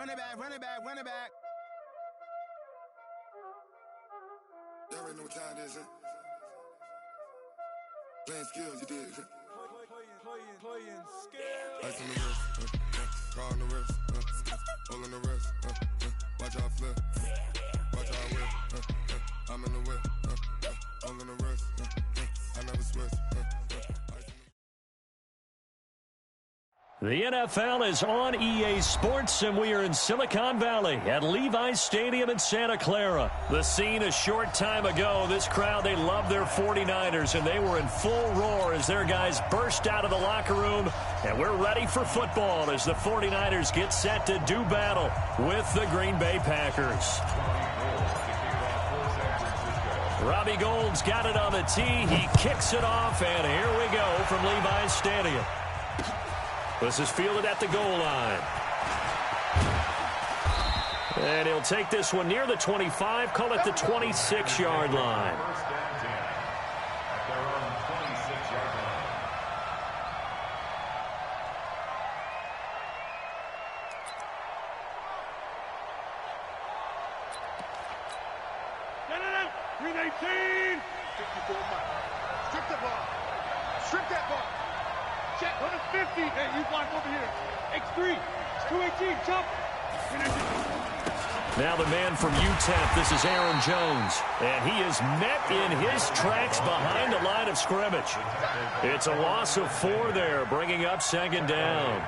Run it back, run it back, run it back. Y'all already know what time it is, huh? Playing skills, you did, huh? Playing skills. Ice on the wrist, car on the wrist, hole in the wrist, watch how I flip, watch how I whip, I'm in the whip, hole in the wrist, I never switch, The NFL is on EA Sports, and we are in Silicon Valley at Levi's Stadium in Santa Clara. The scene a short time ago, this crowd, they love their 49ers, and they were in full roar as their guys burst out of the locker room, and we're ready for football as the 49ers get set to do battle with the Green Bay Packers. Robbie Gould's got it on the tee. He kicks it off, and here we go from Levi's Stadium. This is fielded at the goal line. And he'll take this one near the 25, call it the 26-yard line. No. 319. 54 miles. Strip the ball. Strip that ball. Check, 150. Hey, you block over here. X3, 218, chump. Now the man from UTEP, this is Aaron Jones. And he is met in his tracks behind the line of scrimmage. It's a loss of 4 there, bringing up second down.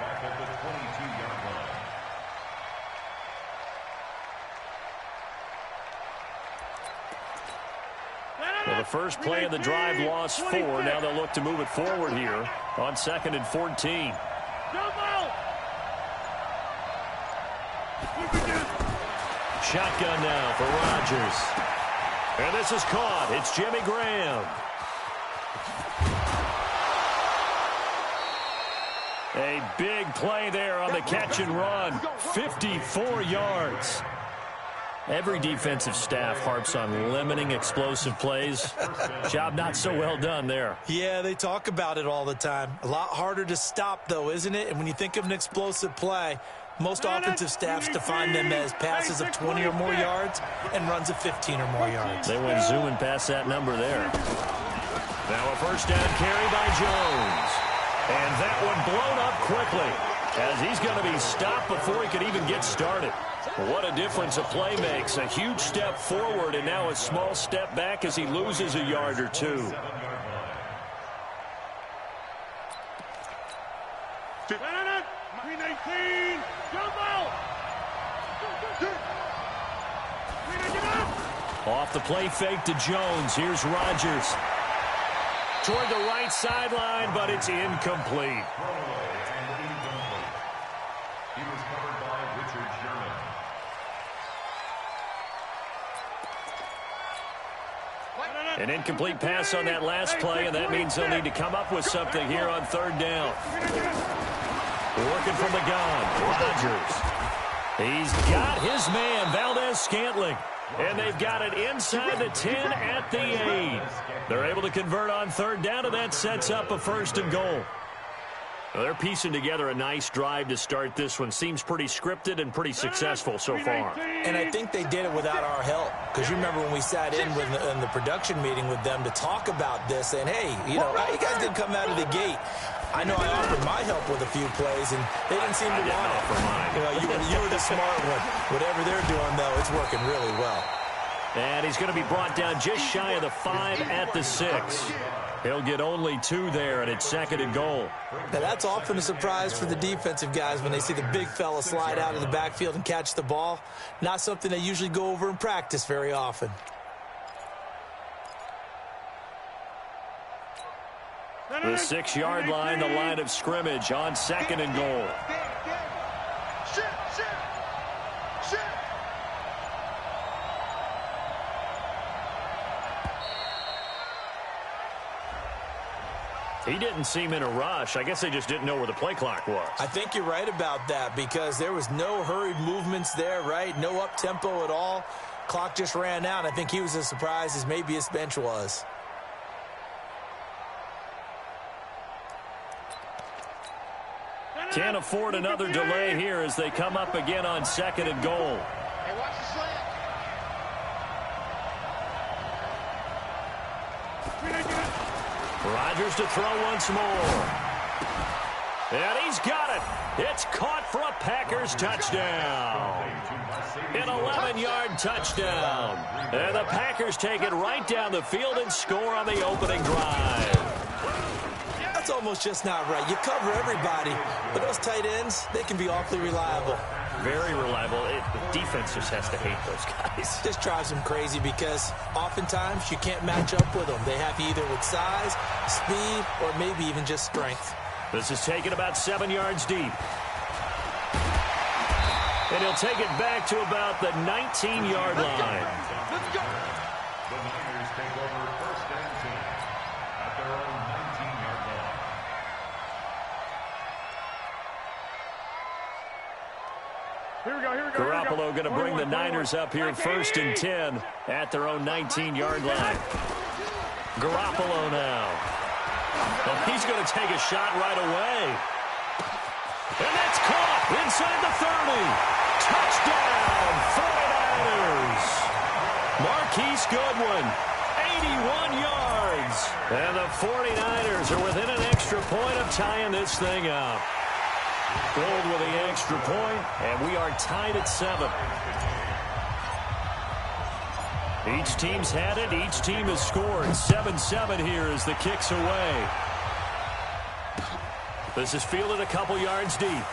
Well, the first play of the drive lost 4. Now they'll look to move it forward here on 2nd and 14. Shotgun now for Rodgers. And this is caught. It's Jimmy Graham. A big play there on the catch and run. 54 yards. Every defensive staff harps on limiting explosive plays. Job not so well done there. Yeah, they talk about it all the time. A lot harder to stop, though, isn't it? And when you think of an explosive play, most offensive staffs define them as passes of 20 or more yards and runs of 15 or more yards. They went zooming past that number there. Now a first down carry by Jones. And that one blown up quickly as he's going to be stopped before he could even get started. What a difference a play makes. A huge step forward and now a small step back as he loses a yard or 2. Off the play fake to Jones. Here's Rodgers. Toward the right sideline, but it's incomplete. He was covered by Richard Sherman. An incomplete pass on that last play, and that means they'll need to come up with something here on 3rd down. Working from the gun, Rodgers. He's got his man, Valdez-Scantling. And they've got it inside the 10 at the 8. They're able to convert on 3rd down, and that sets up a 1st and goal. Well, they're piecing together a nice drive to start this one. Seems pretty scripted and pretty successful so far. And I think they did it without our help. Because you remember when we sat in the production meeting with them to talk about this, saying, hey, you guys didn't come out of the gate. I know I offered my help with a few plays, and they didn't seem to want it. You were the smart one. Whatever they're doing, though, it's working really well. And he's going to be brought down just shy of the 5 at the 6. He'll get only 2 there, and it's 2nd and goal. Now, that's often a surprise for the defensive guys when they see the big fella slide out of the backfield and catch the ball. Not something they usually go over in practice very often. The 6-yard line, the line of scrimmage on 2nd and goal. He didn't seem in a rush. I guess they just didn't know where the play clock was. I think you're right about that because there was no hurried movements there, right? No up-tempo at all. Clock just ran out. I think he was as surprised as maybe his bench was. Can't afford another delay here as they come up again on 2nd and goal. Hey, watch the slant. Rodgers to throw once more. And he's got it. It's caught for a Packers touchdown. An 11-yard touchdown. And the Packers take it right down the field and score on the opening drive. That's almost just not right. You cover everybody, but those tight ends, they can be awfully reliable. Very reliable. The defense just has to hate those guys. This drives them crazy because oftentimes you can't match up with them. They have you either with size, speed, or maybe even just strength. This is taken about 7 yards deep. And he'll take it back to about the 19-yard line. Let's go. The Niners take over 1st and 10 at their own 19-yard line. Here we go, here we go. Garoppolo going to bring the Niners up here 1st and 10 at their own 19-yard line. Garoppolo now. Well, he's going to take a shot right away. And that's caught inside the 30. Touchdown, 49ers. Marquise Goodwin, 81 yards. And the 49ers are within an extra point of tying this thing up. Gold with the extra point, and we are tied at 7. Each team's had it. Each team has scored. 7-7 here as the kick's away. This is fielded a couple yards deep.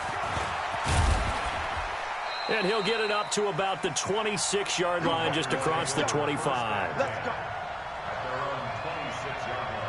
And he'll get it up to about the 26-yard line just across the 25. Let's go. At their own 26-yard line.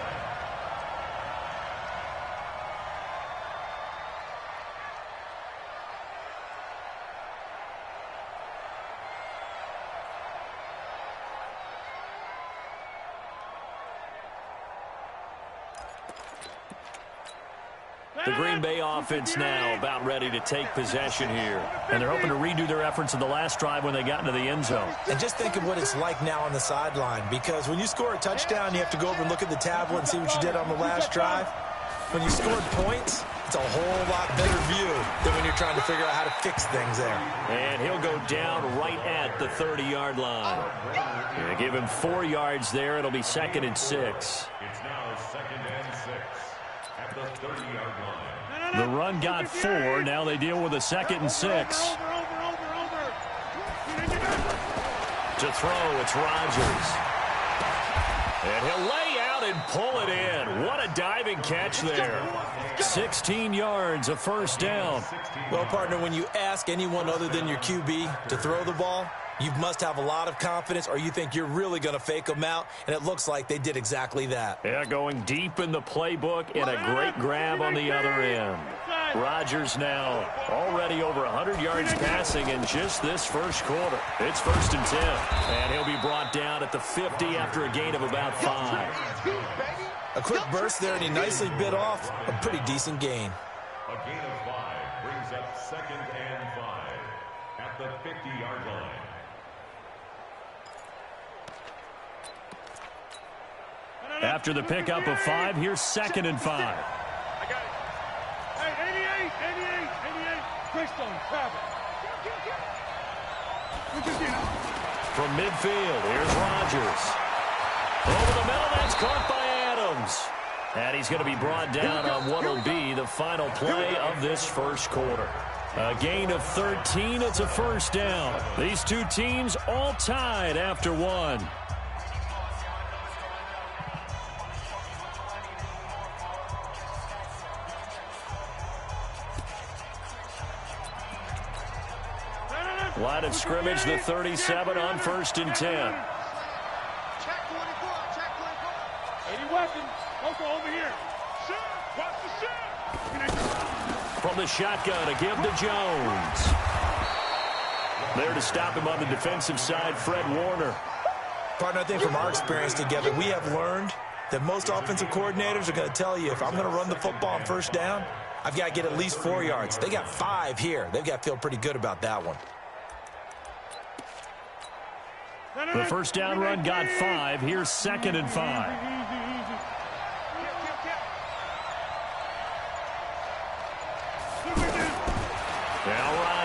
The Green Bay offense now about ready to take possession here. And they're hoping to redo their efforts in the last drive when they got into the end zone. And just think of what it's like now on the sideline, because when you score a touchdown, you have to go over and look at the tablet and see what you did on the last drive. When you scored points, it's a whole lot better view than when you're trying to figure out how to fix things there. And he'll go down right at the 30-yard line. They give him 4 yards there. It'll be 2nd and 6. It's now 2nd and 6 at the 30-yard line. The run got 4. Now they deal with a 2nd and 6. To throw, it's Rodgers. And he'll lay out and pull it in. What a diving catch there. 16 yards, a first down. Well, partner, when you ask anyone other than your QB to throw the ball, you must have a lot of confidence, or you think you're really going to fake them out, and it looks like they did exactly that. Yeah, going deep in the playbook and a great grab on the other end. Rodgers now already over 100 yards passing in just this first quarter. It's 1st and 10, and he'll be brought down at the 50 after a gain of about 5. A quick burst there, and he nicely bit off a pretty decent gain. A gain of 5 brings up 2nd and 5 at the 50-yard line. After the pickup of 5, here's 2nd and 5. I got it. Hey, 88. Greystone, travel. From midfield, here's Rodgers. Over the middle, that's caught by Adams. And he's going to be brought down on what will be the final play of this first quarter. A gain of 13, it's a first down. These two teams all tied after 1. Line of scrimmage, the 37 on 1st and 10. Check 24. 80 weapons. Also over here. Shot. Watch the shot. From the shotgun, a give to Jones. There to stop him on the defensive side, Fred Warner. Partner, I think from our experience together, we have learned that most offensive coordinators are going to tell you, if I'm going to run the football on 1st down, I've got to get at least 4 yards. They got 5 here. They've got to feel pretty good about that one. The first down run got 5. Here's 2nd and 5. Easy.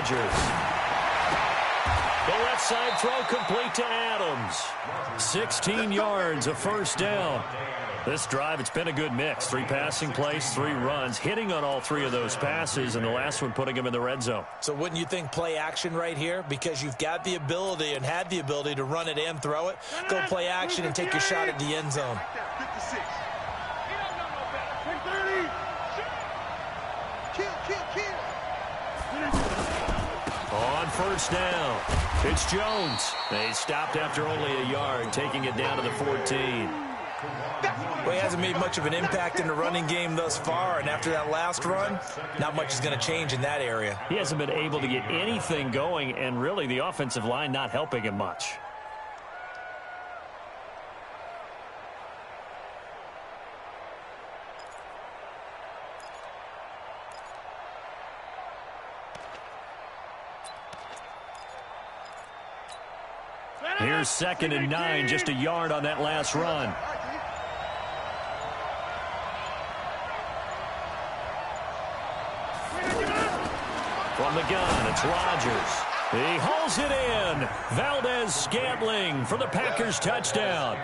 Rodgers. The left side throw complete to Adams. 16 yards, a first down. This drive, it's been a good mix. 3 passing plays, 3 runs, hitting on all 3 of those passes, and the last one putting him in the red zone. So wouldn't you think play action right here? Because you've got the ability and had the ability to run it and throw it. Go play action and take your shot at the end zone. 56. On first down, it's Jones. They stopped after only a yard, taking it down to the 14. Well, he hasn't made much of an impact in the running game thus far, and after that last run, not much is going to change in that area. He hasn't been able to get anything going, and really the offensive line not helping him much. Here's 2nd and 9, just a yard on that last run. From the gun, it's Rodgers. He hauls it in. Valdez-Scantling for the Packers touchdown.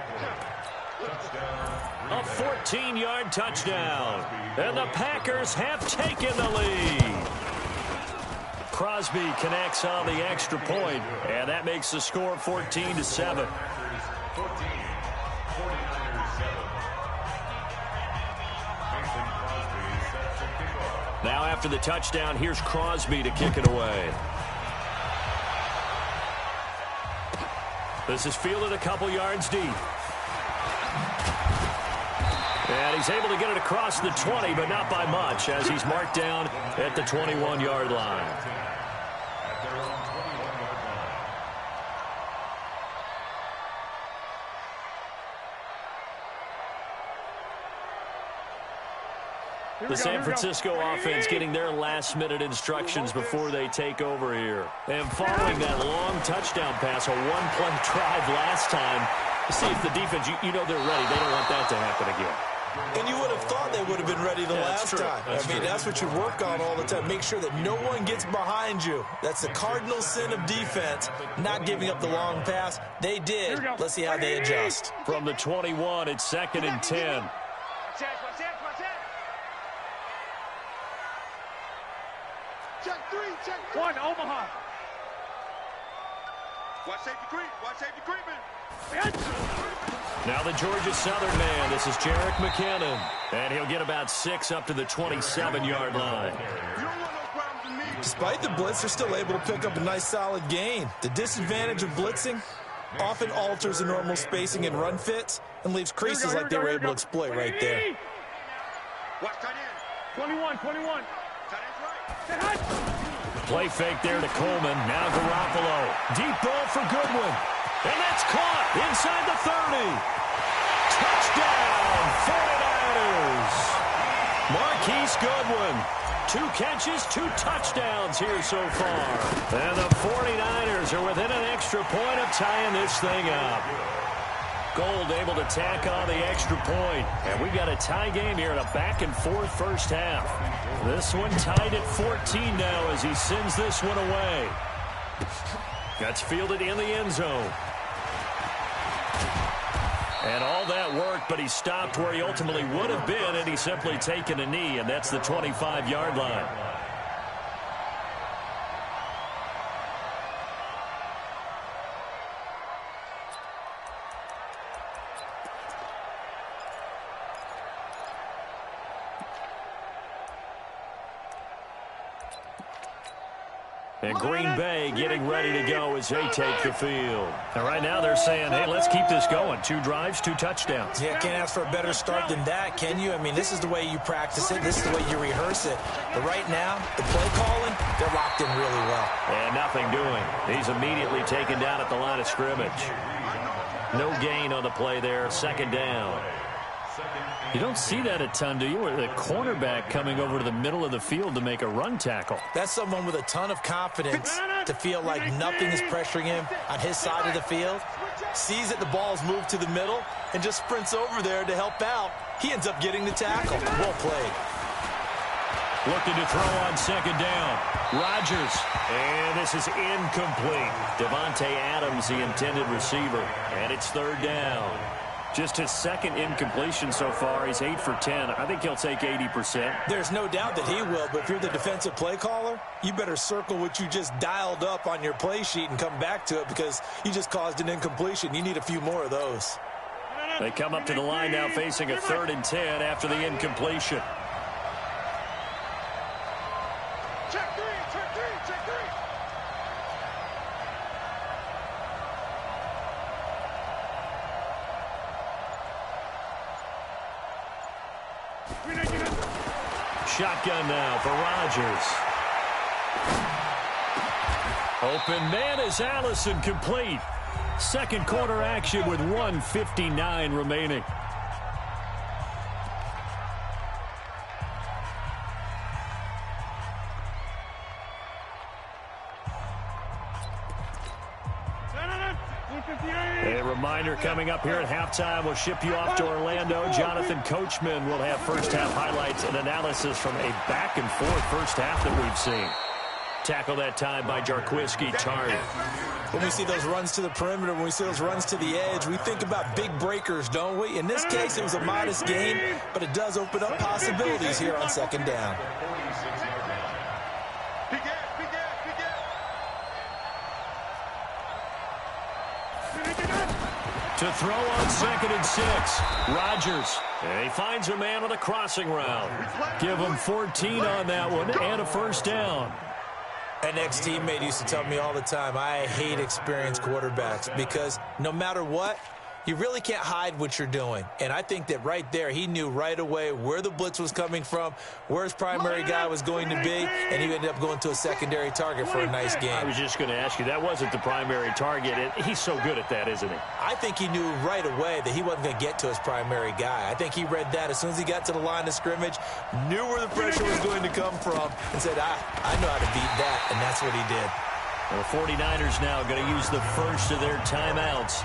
A 14-yard touchdown. And the Packers have taken the lead. Crosby connects on the extra point, and that makes the score 14-7. Now after the touchdown, here's Crosby to kick it away. This is fielded a couple yards deep. And he's able to get it across the 20, but not by much, as he's marked down at the 21-yard line. The San Francisco offense getting their last-minute instructions before they take over here. And following that long touchdown pass, a one-play drive last time, see if the defense, you know they're ready. They don't want that to happen again. And you would have thought they would have been ready the last time. That's what you work on all the time. Make sure that no one gets behind you. That's the cardinal sin of defense, not giving up the long pass. They did. Let's see how they adjust. From the 21, it's 2nd and 10. Check 3, check 1, Omaha. Watch safety creep, Now the Georgia Southern man, this is Jerick McKinnon. And he'll get about 6 up to the 27-yard line. Despite the blitz, they're still able to pick up a nice solid gain. The disadvantage of blitzing often alters the normal spacing and run fits and leaves creases like they were able to exploit right there. Watch tight end. 21. Tight end's right. Play fake there to Coleman. Now Garoppolo. Deep ball for Goodwin. And that's caught inside the 30. Touchdown, 49ers. Marquise Goodwin. 2 catches, 2 touchdowns here so far. And the 49ers are within an extra point of tying this thing up. Gold able to tack on the extra point. And we got a tie game here in a back-and-forth first half. This one tied at 14 now as he sends this one away. That's fielded in the end zone. And all that worked, but he stopped where he ultimately would have been, and he's simply taken a knee, and that's the 25-yard line. And Green Bay getting ready to go as they take the field. And right now they're saying, hey, let's keep this going. 2 drives, 2 touchdowns. Yeah, can't ask for a better start than that, can you? I mean, this is the way you practice it. This is the way you rehearse it. But right now, the play calling, they're locked in really well. And nothing doing. He's immediately taken down at the line of scrimmage. No gain on the play there. 2nd down. You don't see that a ton, do you? Where the cornerback coming over to the middle of the field to make a run tackle. That's someone with a ton of confidence to feel like nothing is pressuring him on his side of the field. Sees that the ball's moved to the middle and just sprints over there to help out. He ends up getting the tackle. Well played. Looking to throw on second down. Rodgers. And this is incomplete. Devontae Adams, the intended receiver. And it's third down. Just his second incompletion so far. He's 8 for 10. I think he'll take 80%. There's no doubt that he will, but if you're the defensive play caller, you better circle what you just dialed up on your play sheet and come back to it because you just caused an incompletion. You need a few more of those. They come up to the line now facing a 3rd and 10 after the incompletion. Check three, check three, check three. Shotgun now for Rodgers. Open man is Allison, complete. Second quarter action with 1:59 remaining. A reminder coming up here at halftime. We'll ship you off to Orlando. Jonathan Coachman will have first-half highlights and analysis from a back-and-forth first half that we've seen. Tackle that time by Jarquiski Tartt. When we see those runs to the perimeter, when we see those runs to the edge, we think about big breakers, don't we? In this case, it was a modest gain, but it does open up possibilities here on second down. To throw on 2nd and 6. Rodgers. And he finds a man on a crossing route. Give him 14 on that one and a first down. An ex-teammate used to tell me all the time, I hate experienced quarterbacks because no matter what, you really can't hide what you're doing. And I think that right there, he knew right away where the blitz was coming from, where his primary guy was going to be, and he ended up going to a secondary target for a nice game. I was just going to ask you, that wasn't the primary target. He's so good at that, isn't he? I think he knew right away that he wasn't going to get to his primary guy. I think he read that as soon as he got to the line of scrimmage, knew where the pressure was going to come from, and said, I know how to beat that, and that's what he did. The 49ers now going to use the first of their timeouts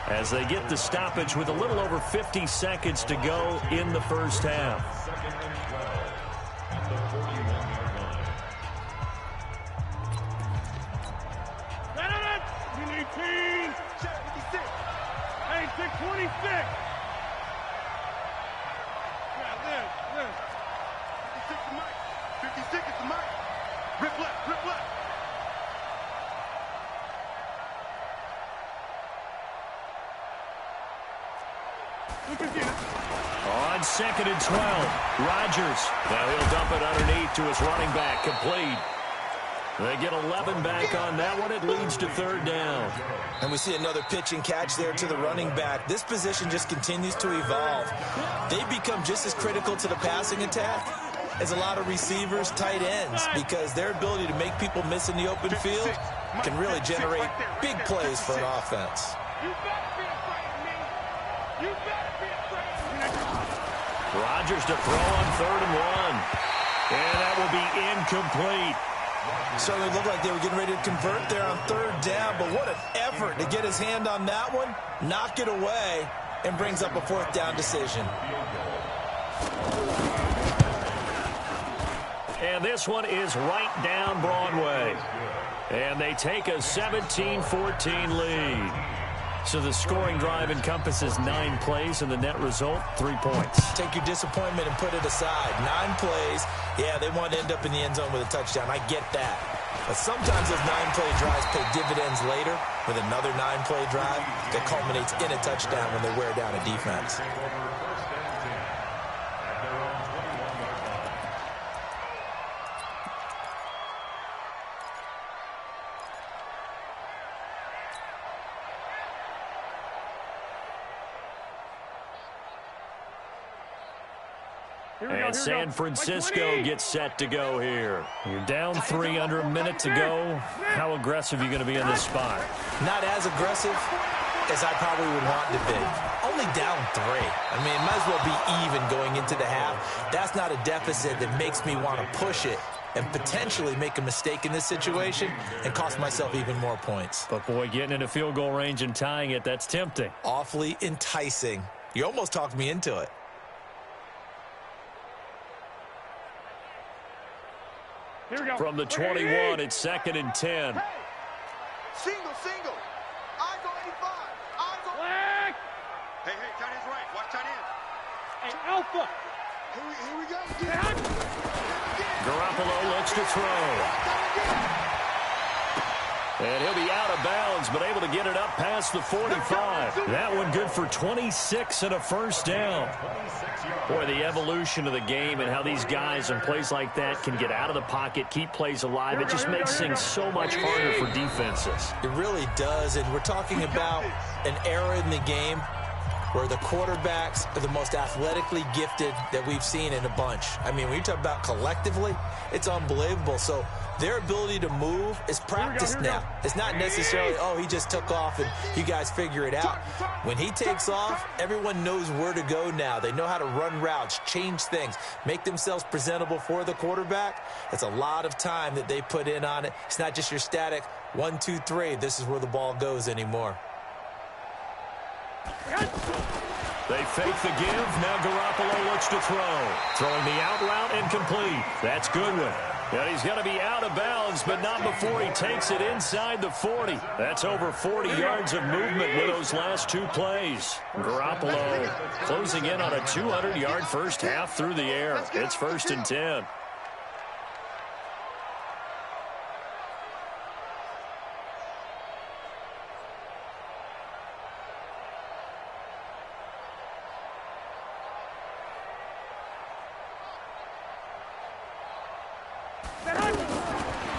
as they get the stoppage with a little over 50 seconds to go in the first half. Hey, 626. Yeah, this. 56 to Mike. 56 is to Mike. Rip left, rip left. On 2nd and 12, Rodgers. Now he'll dump it underneath to his running back, complete. They get 11 back on that one. It leads to third down. And we see another pitch and catch there to the running back. This position just continues to evolve. They become just as critical to the passing attack as a lot of receivers, tight ends, because their ability to make people miss in the open field can really generate big plays for an offense. Rodgers to throw on 3rd and 1. And that will be incomplete. Certainly looked like they were getting ready to convert there on 3rd down, but what an effort to get his hand on that one, knock it away, and brings up a 4th down decision. And this one is right down Broadway. And they take a 17-14 lead. So the scoring drive encompasses 9 plays, and the net result, 3 points. Take your disappointment and put it aside. 9 plays. Yeah, they want to end up in the end zone with a touchdown. I get that. But sometimes those 9-play drives pay dividends later with another 9-play drive that culminates in a touchdown when they wear down a defense. And San Francisco gets set to go here. You're down 3 under a minute to go. How aggressive are you going to be in this spot? Not as aggressive as I probably would want to be. Only down 3. I mean, it might as well be even going into the half. That's not a deficit that makes me want to push it and potentially make a mistake in this situation and cost myself even more points. But, boy, getting into field goal range and tying it, that's tempting. Awfully enticing. You almost talked me into it. From the 21, it's 2nd and 10. Hey. Single. Eyes on 85. Eyes on... Flag. Hey, tight end's right. Watch tight end. Hey, Alpha. Here we go. Garoppolo looks to throw. And he'll be out of bounds, but able to get it up past the 45. That one good for 26 and a first down. Boy, the evolution of the game and how these guys and plays like that can get out of the pocket, keep plays alive, it just makes things so much harder for defenses. It really does, and we're talking about an era in the game where the quarterbacks are the most athletically gifted that we've seen in a bunch. I mean, when you talk about collectively, it's unbelievable. So their ability to move is practiced now. It's not necessarily, oh, he just took off and you guys figure it out. When he takes off, everyone knows where to go now. They know how to run routes, change things, make themselves presentable for the quarterback. It's a lot of time that they put in on it. It's not just your static 1, 2, 3. This is where the ball goes anymore. They fake the give. Now Garoppolo looks to throw. Throwing the out route incomplete. That's Goodwin. And he's going to be out of bounds, but not before he takes it inside the 40. That's over 40 yards of movement with those last two plays. Garoppolo closing in on a 200-yard first half through the air. It's 1st and 10.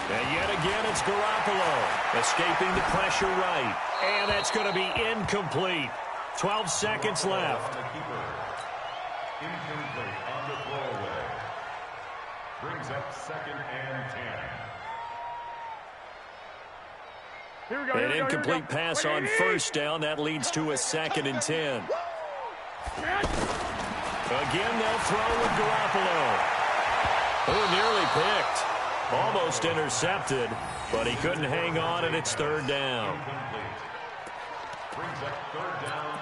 And yet again, it's Garoppolo escaping the pressure right. And that's going to be incomplete. 12 seconds left. Incomplete on the throwaway. Brings up 2nd and 10. An incomplete pass on first down. That leads to a 2nd and 10. Again, they'll throw with Garoppolo. Oh, nearly picked. Almost intercepted, but he couldn't hang on, and it's 3rd down. Brings up 3rd down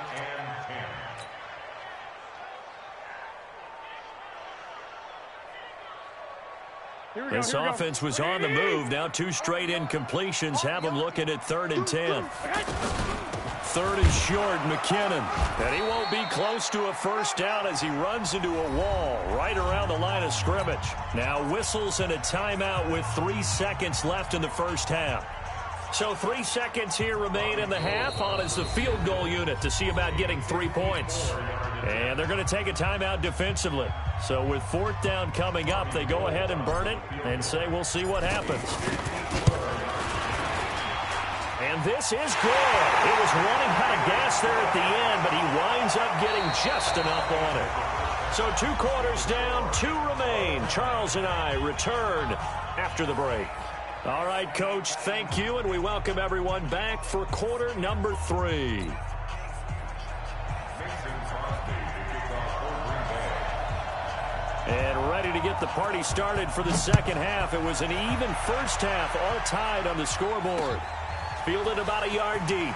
and 10. This offense was on the move. Now 2 straight incompletions have them looking at 3rd and 10. 3rd and short, McKinnon. And he won't be close to a first down as he runs into a wall right around the line of scrimmage. Now whistles and a timeout with 3 seconds left in the first half. So 3 seconds here remain in the half. On is the field goal unit to see about getting 3 points. And they're going to take a timeout defensively. So with 4th down coming up, they go ahead and burn it and say we'll see what happens. And this is good. It was running out of gas there at the end, but he winds up getting just enough on it. So 2 quarters down, 2 remain. Charles and I return after the break. All right, Coach, thank you, and we welcome everyone back for quarter number 3. And ready to get the party started for the second half. It was an even first half, all tied on the scoreboard. Fielded about a yard deep.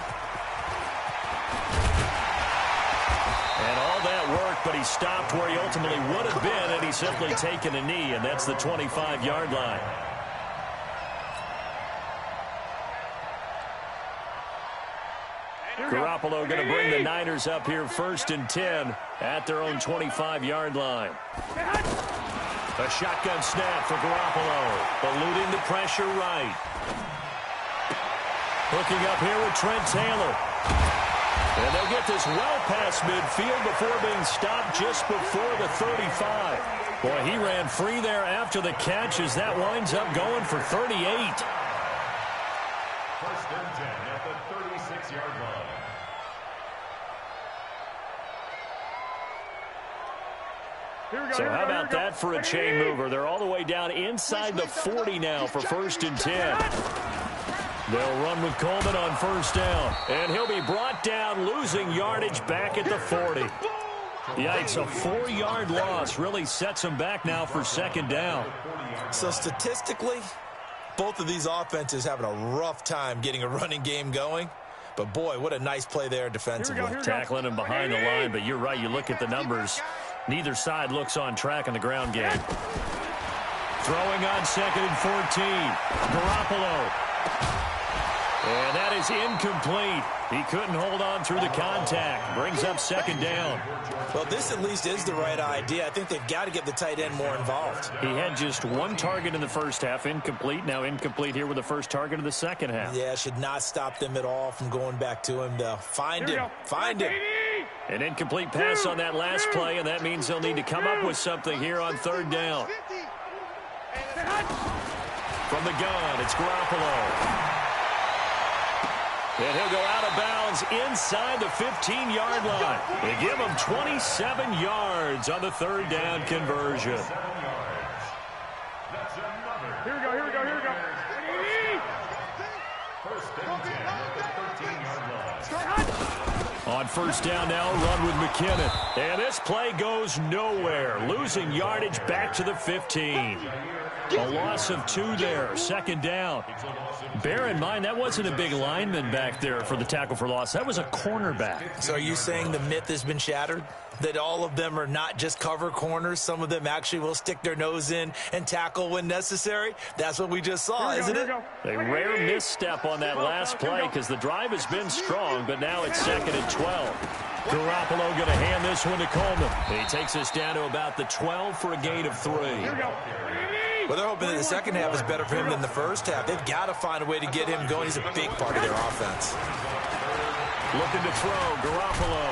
And all that work, but he stopped where he ultimately would have been had he simply taken a knee, and that's the 25-yard line. Garoppolo going to bring the Niners up here 1st and 10 at their own 25-yard line. A shotgun snap for Garoppolo, eluding the pressure right. Hooking up here with Trent Taylor. And they'll get this well past midfield before being stopped just before the 35. Boy, he ran free there after the catch as that winds up going for 38. 1st and 10 at the 36-yard line. So how about that for a chain mover? They're all the way down inside the 40 now for 1st and 10. They'll run with Coleman on 1st down. And he'll be brought down, losing yardage back at the 40. Yikes, a 4-yard loss really sets him back now for 2nd down. So statistically, both of these offenses having a rough time getting a running game going. But, boy, what a nice play there defensively. Tackling him behind the line, but you're right. You look at the numbers. Neither side looks on track in the ground game. Throwing on 2nd and 14. Garoppolo. And that is incomplete. He couldn't hold on through the contact. Brings up 2nd down. Well, this at least is the right idea. I think they've got to get the tight end more involved. He had just 1 target in the first half, incomplete. Now incomplete here with the first target of the second half. Yeah, should not stop them at all from going back to him, though. Find him. Find him. An incomplete pass on that last play, and that means they'll need to come up with something here on 3rd down. From the gun, it's Garoppolo. And he'll go out of bounds inside the 15-yard line. They give him 27 yards on the 3rd down conversion. Here we go, here we go, here we go. First and 10 at the 13-yard line. On 1st down now, run with McKinnon. And this play goes nowhere. Losing yardage back to the 15. A loss of 2 there, 2nd down. Bear in mind, that wasn't a big lineman back there for the tackle for loss. That was a cornerback. So are you saying the myth has been shattered? That all of them are not just cover corners? Some of them actually will stick their nose in and tackle when necessary? That's what we just saw, isn't it? A rare misstep on that last play because the drive has been strong, but now it's 2nd and 12. Garoppolo going to hand this one to Coleman. He takes us down to about the 12 for a gain of 3. Well, they're hoping that the second half is better for him than the first half. They've got to find a way to get him going. He's a big part of their offense. Looking to throw, Garoppolo.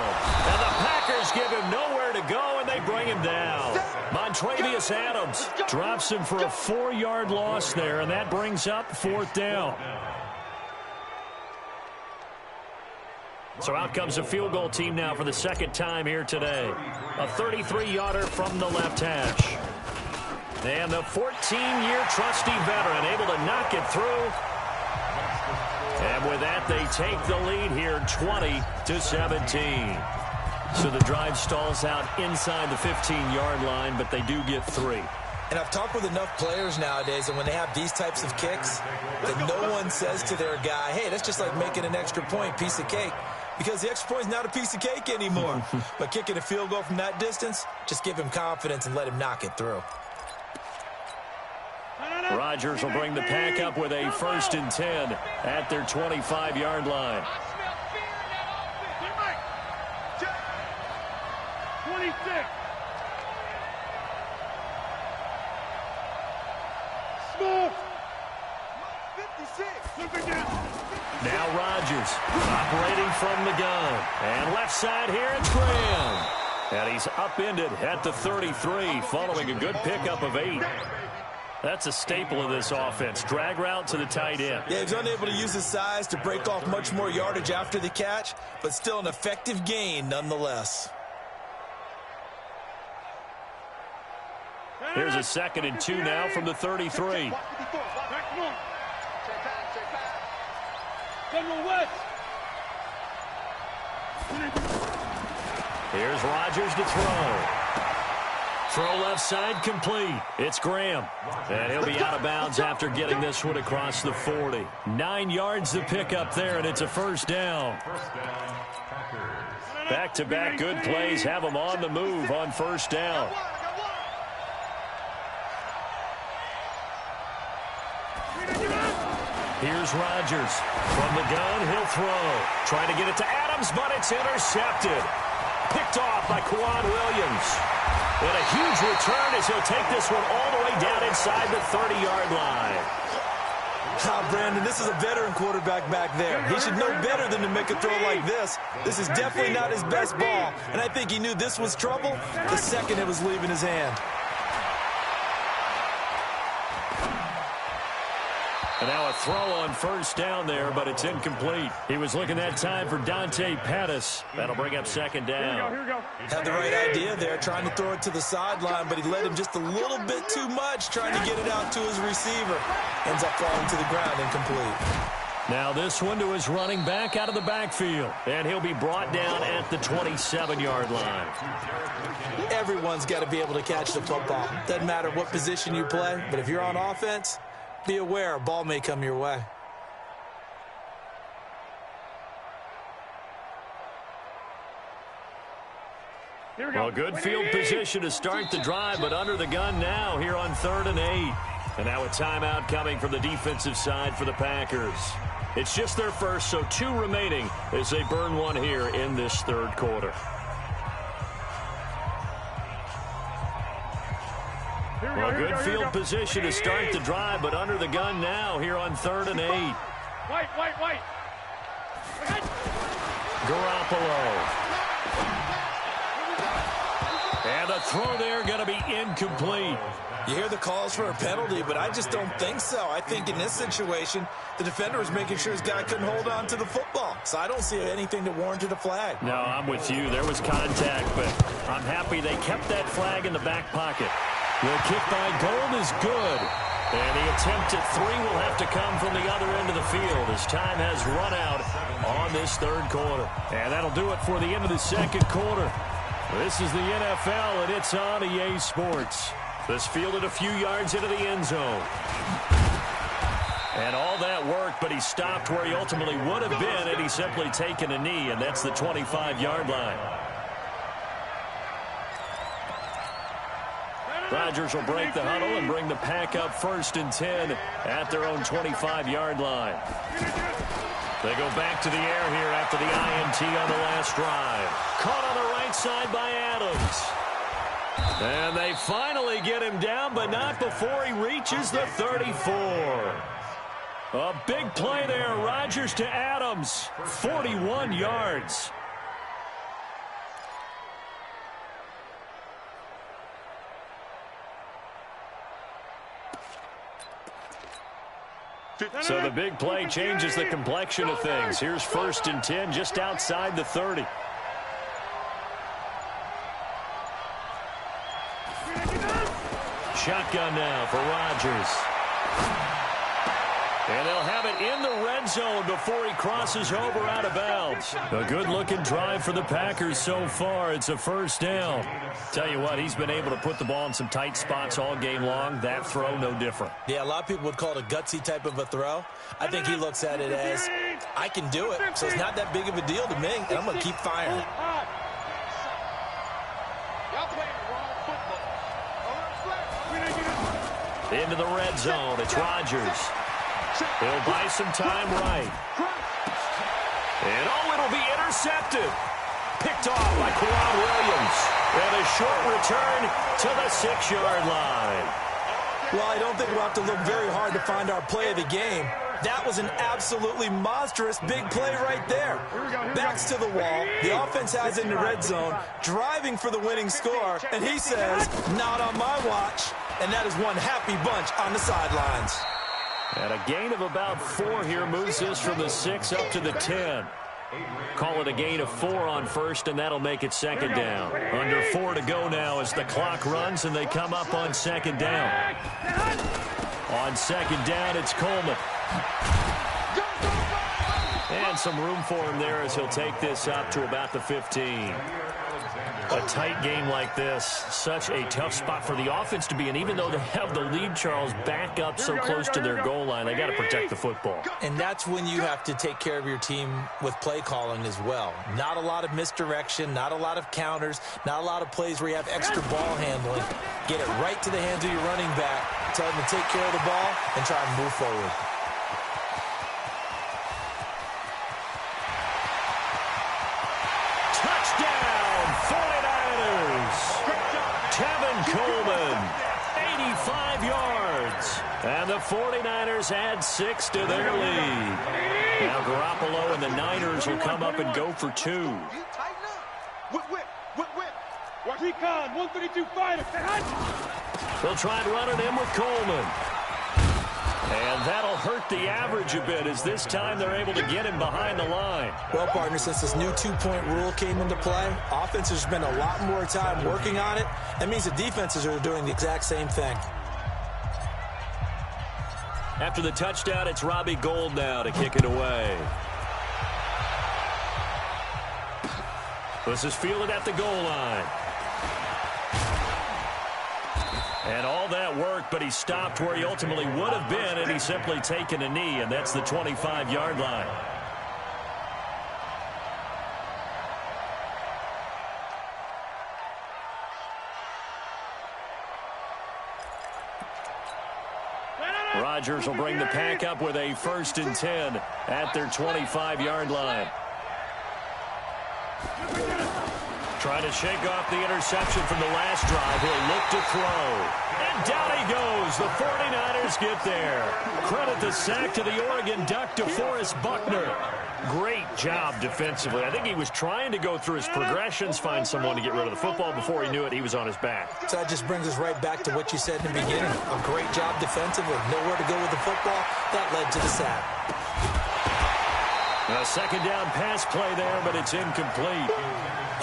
And the Packers give him nowhere to go, and they bring him down. Montravius Adams drops him for a 4-yard loss there, and that brings up 4th down. So out comes a field goal team now for the 2nd time here today. A 33-yarder from the left hash. And the 14-year trusty veteran able to knock it through. And with that, they take the lead here 20-17. So the drive stalls out inside the 15-yard line, but they do get 3. And I've talked with enough players nowadays, and when they have these types of kicks, that no one says to their guy, hey, that's just like making an extra point, piece of cake. Because the extra point is not a piece of cake anymore. But kicking a field goal from that distance, just give him confidence and let him knock it through. Rodgers will bring the pack up with a 1st and 10 at their 25-yard line. 26. Small. 56. Now Rodgers operating from the gun. And left side here, it's Graham. And he's upended at the 33 following a good pickup of 8. That's a staple of this offense. Drag route to the tight end. Yeah, he's unable to use his size to break off much more yardage after the catch, but still an effective gain nonetheless. Here's a 2nd and 2 now from the 33. Here's Rodgers to throw. Throw left side complete. It's Graham. And he'll be out of bounds after getting this one across the 40. 9 yards to pick up there, and it's a 1st down. Back-to-back good plays have them on the move on 1st down. Here's Rodgers. From the gun, he'll throw. Trying to get it to Adams, but it's intercepted. Picked off by Kwan Williams. And a huge return as he'll take this one all the way down inside the 30-yard line. Brandon, this is a veteran quarterback back there. He should know better than to make a throw like this. This is definitely not his best ball, and I think he knew this was trouble the second it was leaving his hand. And now a throw on 1st down there, but it's incomplete. He was looking that time for Dante Pettis. That'll bring up 2nd down. Here we go. Had the right idea there, trying to throw it to the sideline, but he led him just a little bit too much, trying to get it out to his receiver. Ends up falling to the ground incomplete. Now this one to his running back out of the backfield. And he'll be brought down at the 27-yard line. Everyone's got to be able to catch the football. Doesn't matter what position you play, but if you're on offense, be aware a ball may come your way. Well, good field position to start the drive, but under the gun now here on 3rd and 8. And now a timeout coming from the defensive side for the Packers. It's just their first, so 2 remaining as they burn one here in this 3rd quarter. Well, good field position to start the drive, but under the gun now here on 3rd and 8. White. Garoppolo. And the throw there going to be incomplete. You hear the calls for a penalty, but I just don't think so. I think in this situation, the defender was making sure his guy couldn't hold on to the football. So I don't see anything that warranted a flag. No, I'm with you. There was contact, but I'm happy they kept that flag in the back pocket. The kick by Gold is good. And the attempt at 3 will have to come from the other end of the field as time has run out on this 3rd quarter. And that'll do it for the end of the 2nd quarter. This is the NFL, and it's on EA Sports. This fielded a few yards into the end zone. And all that worked, but he stopped where he ultimately would have been had he simply taken a knee, and that's the 25-yard line. Rodgers will break the huddle and bring the pack up 1st and 10 at their own 25-yard line. They go back to the air here after the INT on the last drive. Caught on the right side by Adams. And they finally get him down, but not before he reaches the 34. A big play there. Rodgers to Adams. 41 yards. So the big play changes the complexion of things. Here's 1st and 10 just outside the 30. Shotgun now for Rodgers. And they'll have it in the red zone before he crosses over out of bounds. A good-looking drive for the Packers so far. It's a 1st down. Tell you what, he's been able to put the ball in some tight spots all game long. That throw, no different. Yeah, a lot of people would call it a gutsy type of a throw. I think he looks at it as, I can do it, so it's not that big of a deal to me, and I'm going to keep firing. Into the red zone, it's Rodgers. He'll buy some time right. And, it'll be intercepted. Picked off by Kwan Williams. And a short return to the 6-yard line. Well, I don't think we'll have to look very hard to find our play of the game. That was an absolutely monstrous big play right there. Backs to the wall. The offense has it in the red zone, driving for the winning score. And he says, not on my watch. And that is one happy bunch on the sidelines. And a gain of about 4 here moves this from the 6 up to the 10. Call it a gain of 4 on 1st, and that'll make it 2nd down. Under 4 to go now as the clock runs, and they come up on 2nd down. On 2nd down, it's Coleman. And some room for him there as he'll take this up to about the 15. A tight game like this, such a tough spot for the offense to be in. Even though they have the lead, Charles, back up so close to their goal line, they got to protect the football. And that's when you have to take care of your team with play calling as well. Not a lot of misdirection, not a lot of counters, not a lot of plays where you have extra ball handling. Get it right to the hands of your running back, tell them to take care of the ball, and try and move forward. Tevin Coleman, 85 yards. And the 49ers add 6 to their lead. Now Garoppolo and the Niners will come up and go for 2. Recon, 132 fighter. They'll try and run it in with Coleman. And that'll hurt the average a bit as this time they're able to get him behind the line. Well, partner, since this new 2-point rule came into play, offenses spend a lot more time working on it. That means the defenses are doing the exact same thing. After the touchdown, it's Robbie Gould now to kick it away. This is fielded at the goal line. And all that worked, but he stopped where he ultimately would have been, and he's simply taken a knee, and that's the 25-yard line. Rodgers will bring the Pack up with a 1st and 10 at their 25-yard line. Trying to shake off the interception from the last drive. He'll look to throw. And down he goes. The 49ers get there. Credit the sack to the Oregon Duck, DeForest Buckner. Great job defensively. I think he was trying to go through his progressions, find someone to get rid of the football. Before he knew it, he was on his back. So that just brings us right back to what you said in the beginning. A great job defensively. Nowhere to go with the football. That led to the sack. A 2nd down pass play there, but it's incomplete.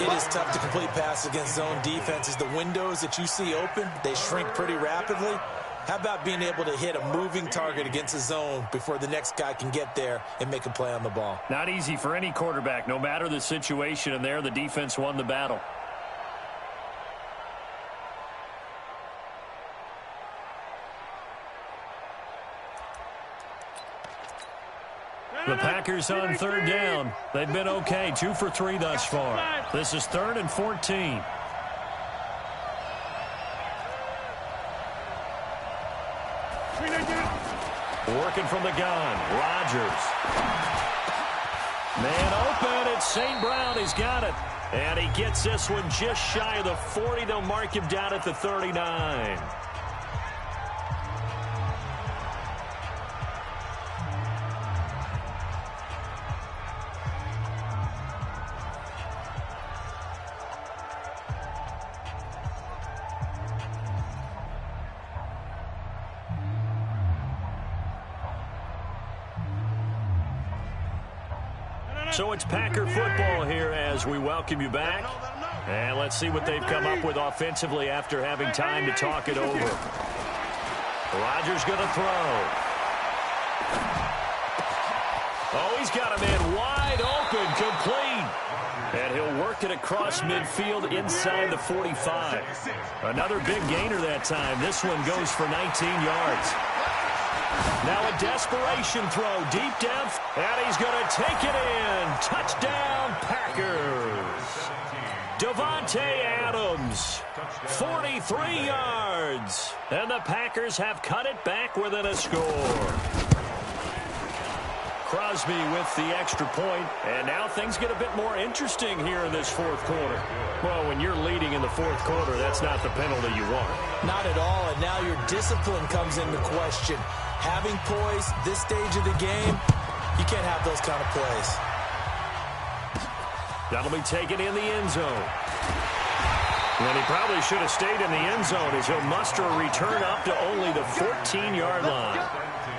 It is tough to complete passes against zone defenses. The windows that you see open, they shrink pretty rapidly. How about being able to hit a moving target against a zone before the next guy can get there and make a play on the ball? Not easy for any quarterback, no matter the situation, and there the defense won the battle. The Packers on 3rd down. They've been okay, 2 for 3 thus far. This is 3rd and 14. Working from the gun, Rodgers. Man open, it's St. Brown, he's got it. And he gets this one just shy of the 40. They'll mark him down at the 39. So it's Packer football here as we welcome you back. And let's see what they've come up with offensively after having time to talk it over. Rodgers going to throw. Oh, he's got a man wide open, complete. And he'll work it across midfield inside the 45. Another big gainer that time. This one goes for 19 yards. Now a desperation throw deep down, and he's going to take it in. Touchdown, Packers. Davante Adams, 43 yards. And the Packers have cut it back within a score. Crosby with the extra point, and now things get a bit more interesting here in this 4th quarter. Well, when you're leading in the 4th quarter, that's not the penalty you want. Not at all, and now your discipline comes into question. Having poise this stage of the game, you can't have those kind of plays. That'll be taken in the end zone. And he probably should have stayed in the end zone as he'll muster a return up to only the 14-yard line.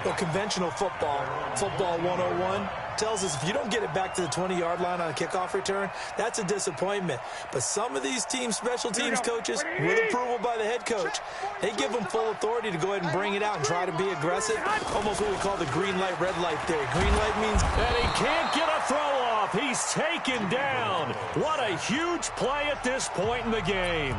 Well, conventional football 101, tells us if you don't get it back to the 20-yard line on a kickoff return, that's a disappointment. But some of these teams, special teams coaches, with approval by the head coach, they give them full authority to go ahead and bring it out and try to be aggressive. Almost what we call the green light, red light theory. Green light means... And he can't get a throw off. He's taken down. What a huge play at this point in the game.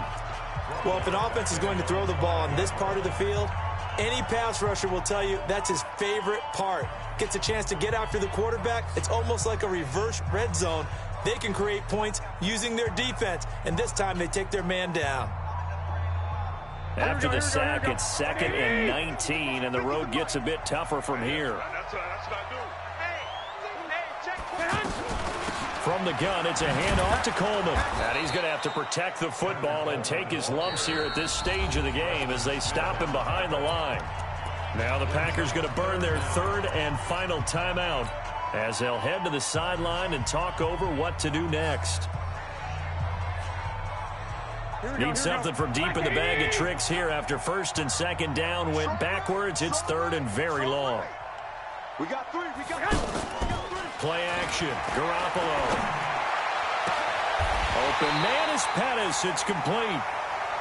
Well, if an offense is going to throw the ball on this part of the field, any pass rusher will tell you that's his favorite part. Gets a chance to get after the quarterback. It's almost like a reverse red zone. They can create points using their defense, and this time they take their man down. After the sack, it's 2nd and 19, and the road gets a bit tougher from here. From the gun, it's a handoff to Coleman. And he's going to have to protect the football and take his lumps here at this stage of the game as they stop him behind the line. Now the Packers going to burn their 3rd and final timeout as they'll head to the sideline and talk over what to do next. Need something from deep in the bag of tricks here after 1st and 2nd down went backwards. It's 3rd and very long. We got 3. We got 3. Play action. Garoppolo. Open man is Pettis. It's complete.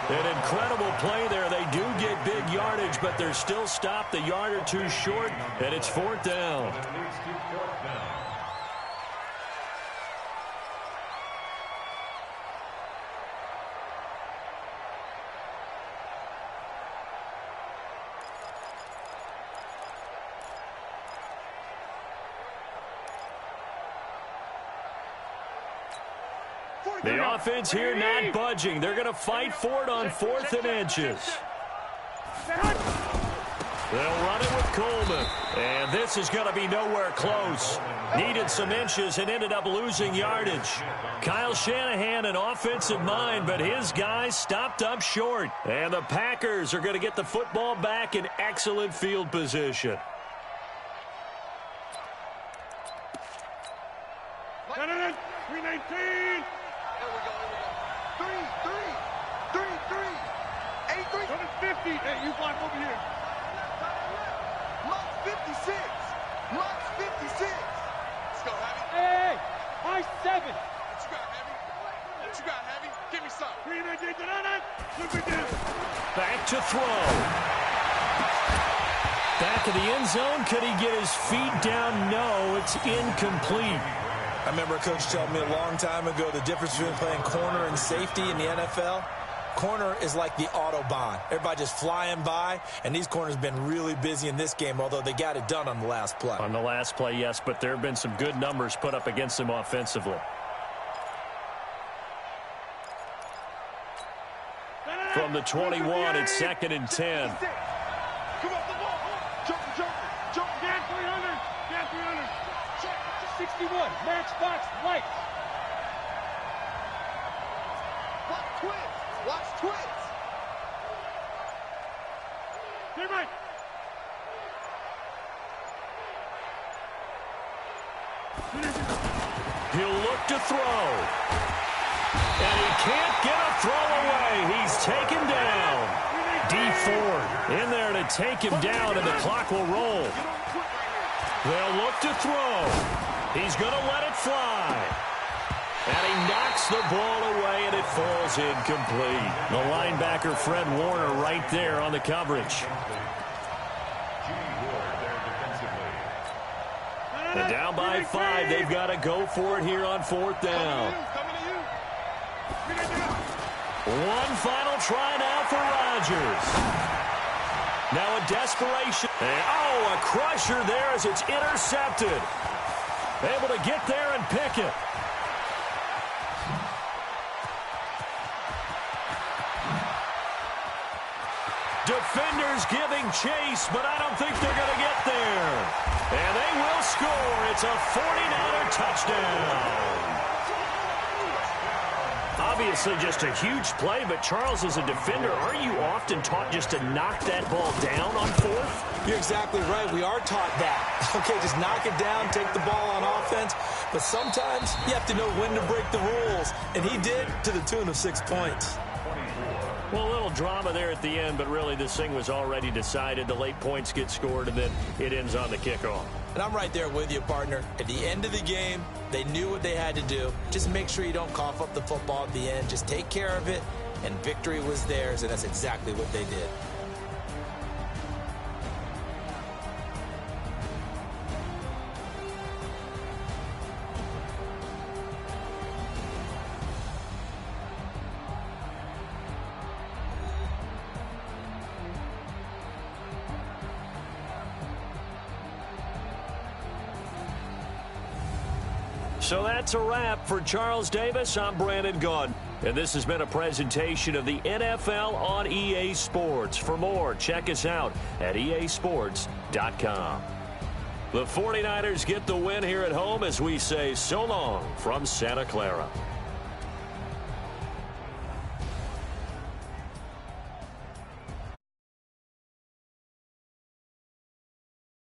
An incredible play there. They do get big yardage, but they're still stopped a yard or two short, and it's 4th down. The offense here not budging. They're going to fight for it on 4th and inches. They'll run it with Coleman. And this is going to be nowhere close. Needed some inches and ended up losing yardage. Kyle Shanahan, an offensive mind, but his guys stopped up short. And the Packers are going to get the football back in excellent field position. $319. Here we go. 83. Go to 50. Hey, you block over here. Monk's 56. Monk's 56. Let's go, Heavy. Hey, high 7. What you got, Heavy? What you got, Heavy? Give me some. 319. Back to throw. Back of the end zone. Could he get his feet down? No, it's incomplete. I remember a coach told me a long time ago the difference between playing corner and safety in the NFL. Corner is like the Autobahn. Everybody just flying by, and these corners have been really busy in this game, although they got it done on the last play. On the last play, yes, but there have been some good numbers put up against them offensively. From the 21, it's 2nd and 10. Come on, the ball. Jump. Down 300. 61. Matchbox lights. Watch twins. Get right. He'll look to throw. And he can't get a throw away. He's taken down. D Ford in there to take him down, and the clock will roll. They'll look to throw. He's going to let it fly. And he knocks the ball away, and it falls incomplete. The linebacker, Fred Warner, right there on the coverage. And down by 5, they've got to go for it here on 4th down. One final try now for Rodgers. Now a desperation. And, a crusher there as it's intercepted. Able to get there and pick it. Defenders giving chase, but I don't think they're going to get there. And they will score. It's a 49er touchdown. Obviously just a huge play, but Charles, as a defender, aren't you often taught just to knock that ball down on 4th? You're exactly right. We are taught that. Okay, just knock it down, take the ball on offense. But sometimes you have to know when to break the rules. And he did, to the tune of 6 points. Well, a little drama there at the end, but really this thing was already decided. The late points get scored, and then it ends on the kickoff. And I'm right there with you, partner. At the end of the game, they knew what they had to do. Just make sure you don't cough up the football at the end. Just take care of it, and victory was theirs, and that's exactly what they did. So that's a wrap for Charles Davis. I'm Brandon Gaudin, and this has been a presentation of the NFL on EA Sports. For more, check us out at easports.com. The 49ers get the win here at home as we say so long from Santa Clara.